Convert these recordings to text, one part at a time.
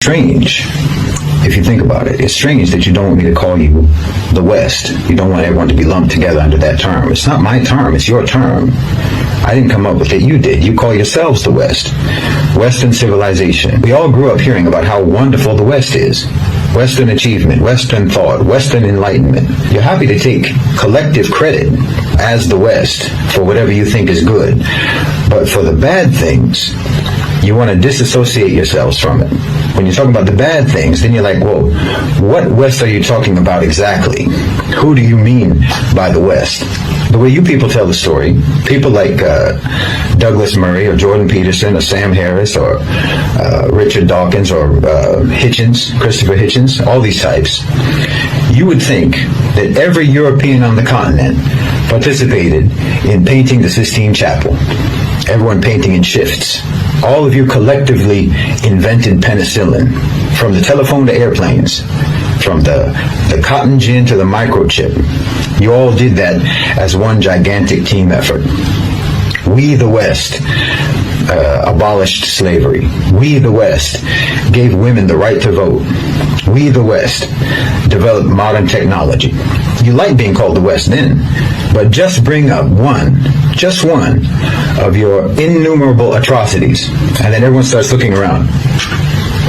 strange. If you think about it, it's strange that you don't want me to call you the West. You don't want everyone to be lumped together under that term. It's not my term, it's your term. I didn't come up with it, you did. You call yourselves the West. Western civilization. We all grew up hearing about how wonderful the West is. Western achievement, Western thought, Western enlightenment. You're happy to take collective credit as the West for whatever you think is good. But for the bad things, you want to disassociate yourselves from it. When you're talking about the bad things, then you're like, well, what West are you talking about exactly? Who do you mean by the West? The way you people tell the story, people like Douglas Murray or Jordan Peterson or Sam Harris or Richard Dawkins or Hitchens, Christopher Hitchens, all these types, you would think that every European on the continent participated in painting the Sistine Chapel. Everyone painting in shifts. All of you collectively invented penicillin, from the telephone to airplanes, from the cotton gin to the microchip. You all did that as one gigantic team effort. We, the West, abolished slavery. We, the West, gave women the right to vote. We, the West, developed modern technology. You like being called the West then, but just bring up just one of your innumerable atrocities, and then everyone starts looking around.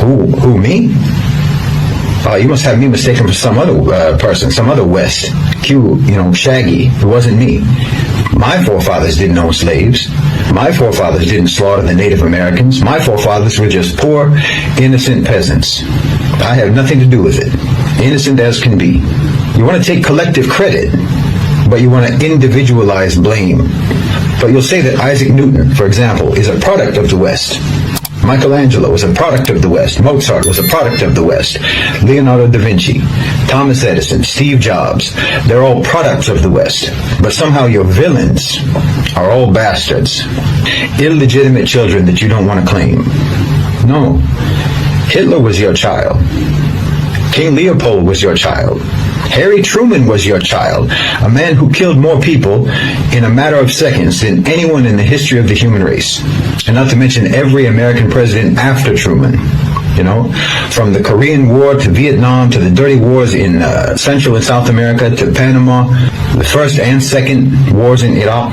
Who, me? You must have me mistaken for some other person, some other West. Shaggy. It wasn't me. My forefathers didn't own slaves. My forefathers didn't slaughter the Native Americans. My forefathers were just poor, innocent peasants. I have nothing to do with it. Innocent as can be. You want to take collective credit, but you want to individualize blame. But you'll say that Isaac Newton, for example, is a product of the West. Michelangelo was a product of the West. Mozart was a product of the West. Leonardo da Vinci, Thomas Edison, Steve Jobs, they're all products of the West. But somehow your villains are all bastards. Illegitimate children that you don't want to claim. No. Hitler was your child. King Leopold was your child. Harry Truman was your child, a man who killed more people in a matter of seconds than anyone in the history of the human race. And not to mention every American president after Truman. From the Korean War to Vietnam to the dirty wars in Central and South America to Panama, the first and second wars in Iraq,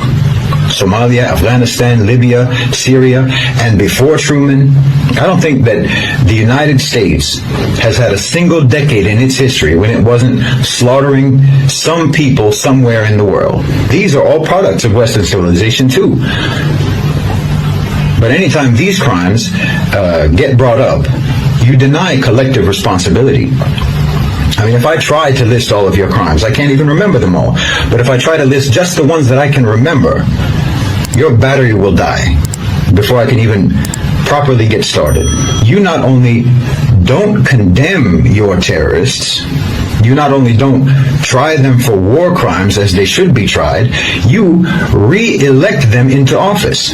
Somalia, Afghanistan, Libya, Syria, and before Truman, I don't think that the United States has had a single decade in its history when it wasn't slaughtering some people somewhere in the world. These are all products of Western civilization too. But anytime these crimes get brought up, you deny collective responsibility. I mean, if I try to list all of your crimes, I can't even remember them all. But if I try to list just the ones that I can remember, your battery will die before I can even properly get started. You not only don't condemn your terrorists, you not only don't try them for war crimes as they should be tried, you re-elect them into office.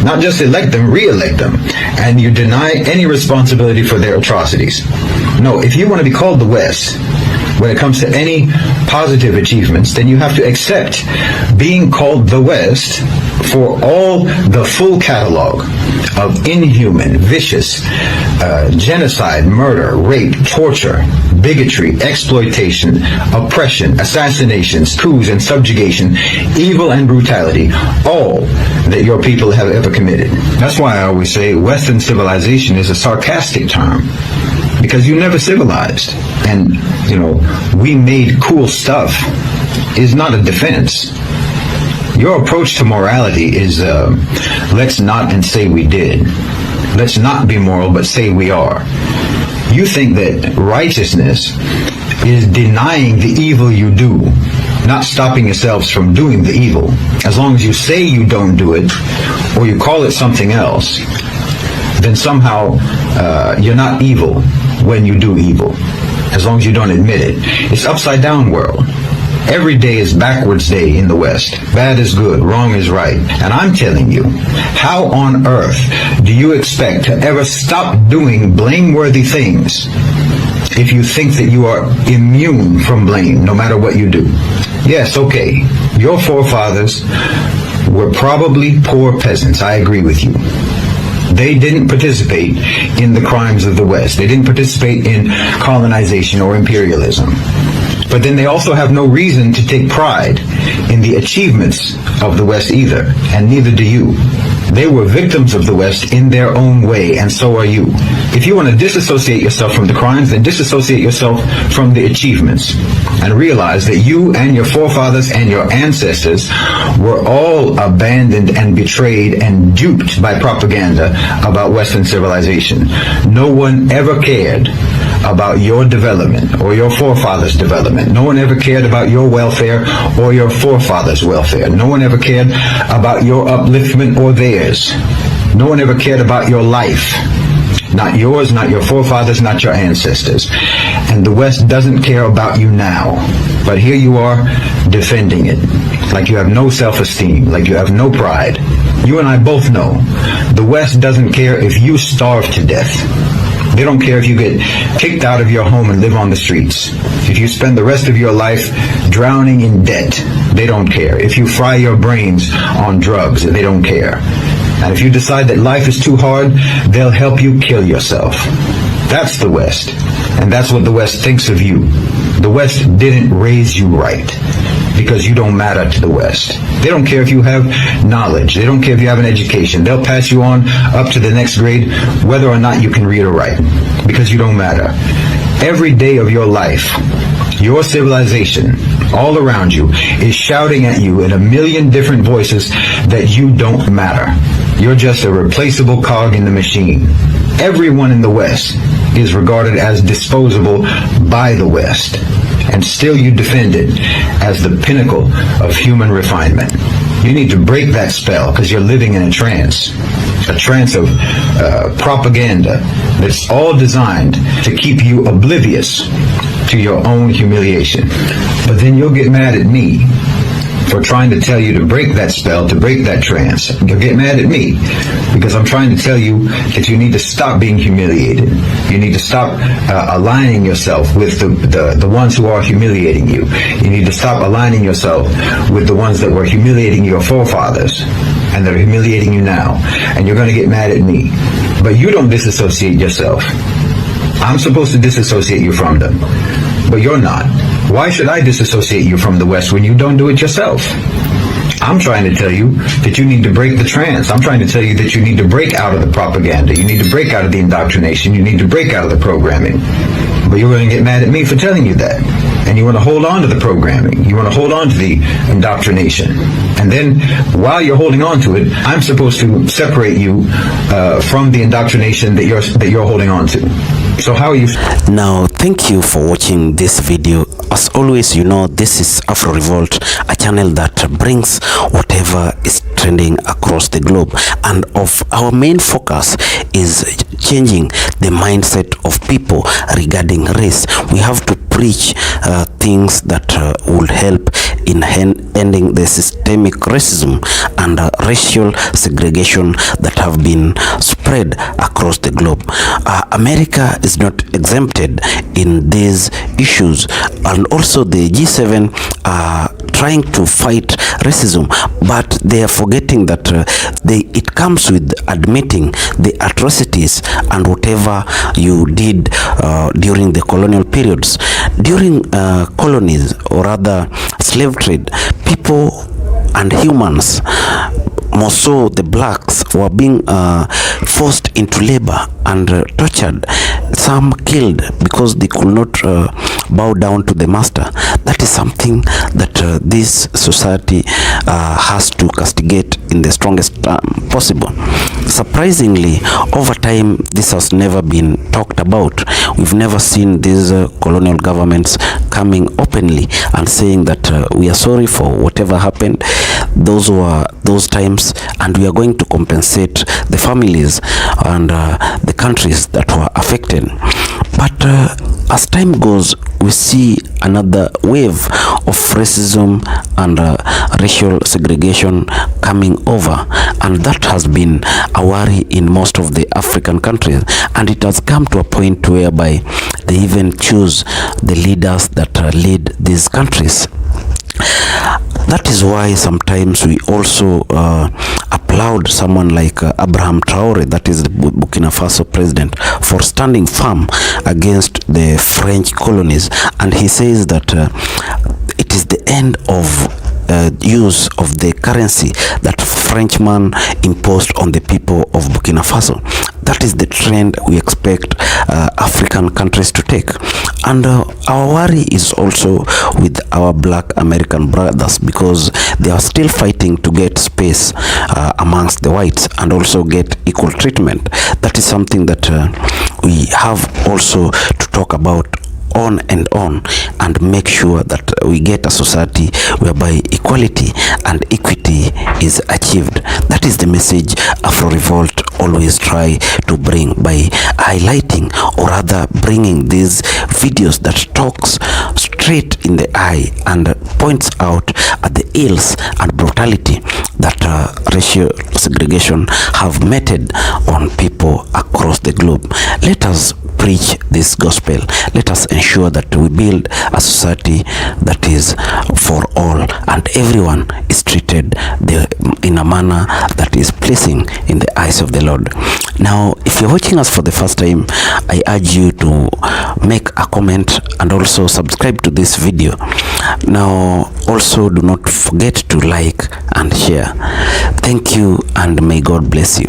Not just elect them, re-elect them. And you deny any responsibility for their atrocities. No, if you want to be called the West, when it comes to any positive achievements, then you have to accept being called the West for all the full catalog of inhuman, vicious, genocide, murder, rape, torture, bigotry, exploitation, oppression, assassinations, coups and subjugation, evil and brutality, all that your people have ever committed. That's why I always say Western civilization is a sarcastic term, because you never civilized. And, we made cool stuff is not a defense. Your approach to morality is, let's not and say we did. Let's not be moral, but say we are. You think that righteousness is denying the evil you do, not stopping yourselves from doing the evil. As long as you say you don't do it, or you call it something else, then somehow you're not evil when you do evil, as long as you don't admit it. It's upside down world. Every day is backwards day in the West. Bad is good, wrong is right. And I'm telling you, how on earth do you expect to ever stop doing blameworthy things if you think that you are immune from blame no matter what you do? Yes, okay, your forefathers were probably poor peasants, I agree with you. They didn't participate in the crimes of the West. They didn't participate in colonization or imperialism. But then they also have no reason to take pride in the achievements of the West either, and neither do you. They were victims of the West in their own way, and so are you. If you want to disassociate yourself from the crimes, then disassociate yourself from the achievements, and realize that you and your forefathers and your ancestors were all abandoned and betrayed and duped by propaganda about Western civilization. No one ever cared about your development or your forefathers' development. No one ever cared about your welfare or your forefathers' welfare. No one ever cared about your upliftment or theirs. No one ever cared about your life. Not yours, not your forefathers, not your ancestors. And the West doesn't care about you now. But here you are defending it, like you have no self-esteem, like you have no pride. You and I both know the West doesn't care if you starve to death. They don't care if you get kicked out of your home and live on the streets. If you spend the rest of your life drowning in debt, they don't care. If you fry your brains on drugs, they don't care. And if you decide that life is too hard, they'll help you kill yourself. That's the West. And that's what the West thinks of you. The West didn't raise you right, because you don't matter to the West. They don't care if you have knowledge. They don't care if you have an education. They'll pass you on up to the next grade whether or not you can read or write, because you don't matter. Every day of your life, your civilization all around you is shouting at you in a million different voices that you don't matter. You're just a replaceable cog in the machine. Everyone in the West is regarded as disposable by the West, and still you defend it as the pinnacle of human refinement. You need to break that spell, because you're living in a trance of propaganda that's all designed to keep you oblivious to your own humiliation. But then you'll get mad at me for trying to tell you to break that spell, to break that trance. You'll get mad at me because I'm trying to tell you that you need to stop being humiliated. You need to stop aligning yourself with the ones who are humiliating you. You need to stop aligning yourself with the ones that were humiliating your forefathers and that are humiliating you now. And you're going to get mad at me. But you don't disassociate yourself. I'm supposed to disassociate you from them, but you're not. Why should I disassociate you from the West when you don't do it yourself? I'm trying to tell you that you need to break the trance. I'm trying to tell you that you need to break out of the propaganda. You need to break out of the indoctrination. You need to break out of the programming. But you're going to get mad at me for telling you that. And you want to hold on to the programming. You want to hold on to the indoctrination. And then while you're holding on to it, I'm supposed to separate you from the indoctrination that you're holding on to. So how are you? Now, thank you for watching this video. As always, you know, this is Afro Revolt, a channel that brings whatever is trending across the globe. And our main focus is changing the mindset of people regarding race. We have to preach things that will help in ending the systemic racism and racial segregation that have been spread across the globe. America is not exempted in these issues, and also the G7 are trying to fight racism, but they are forgetting that it comes with admitting the atrocities and whatever you did during the colonial periods. During colonies, or rather slave trade, people and humans, more so the blacks, were being forced into labor and tortured, some killed because they could not bow down to the master. That is something that this society has to castigate in the strongest possible. Surprisingly, over time, this has never been talked about. We've never seen these colonial governments coming openly and saying that we are sorry for whatever happened. Those were those times, and we are going to compensate the families and the countries that were affected. But as time goes, we see another wave of racism and racial segregation coming over, and that has been a worry in most of the African countries, and it has come to a point whereby they even choose the leaders that lead these countries. That is why sometimes we also applaud someone like Abraham Traore, that is the Burkina Faso president, for standing firm against the French colonies. And he says that it is the end of use of the currency that Frenchman imposed on the people of Burkina Faso. That is the trend we expect African countries to take. And our worry is also with our black American brothers, because they are still fighting to get space amongst the whites and also get equal treatment. That is something that we have also to talk about on and make sure that we get a society whereby equality and equity is achieved. That is the message Afro Revolt always try to bring by highlighting, or rather bringing these videos that talks straight in the eye and points out at the ills and brutality that racial segregation have meted on people across the globe. Let us preach this gospel. Let us ensure that we build a society that is for all, and everyone is treated in a manner that is pleasing in the eyes of the Lord. Now, if you're watching us for the first time, I urge you to make a comment and also subscribe to this video. Now, also do not forget to like and share. Thank you, and may God bless you.